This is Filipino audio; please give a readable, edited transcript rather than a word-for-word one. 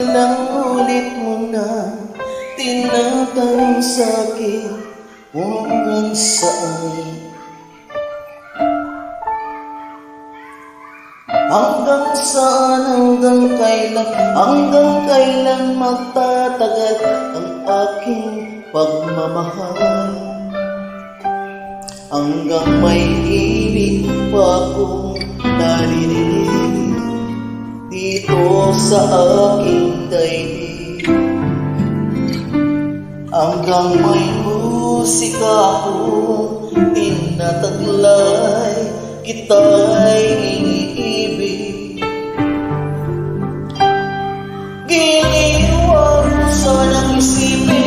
Ilang ulit mo na tinatanong sa'kin kung hanggang saan, hanggang saan, hanggang kailan magtatagal ang aking pagmamahal, hanggang may ibig pa akong naririnig dito sa aking daigdig, hanggang may musika akong tinataglay, kita'y iniibig. Giliw ang sanang isipin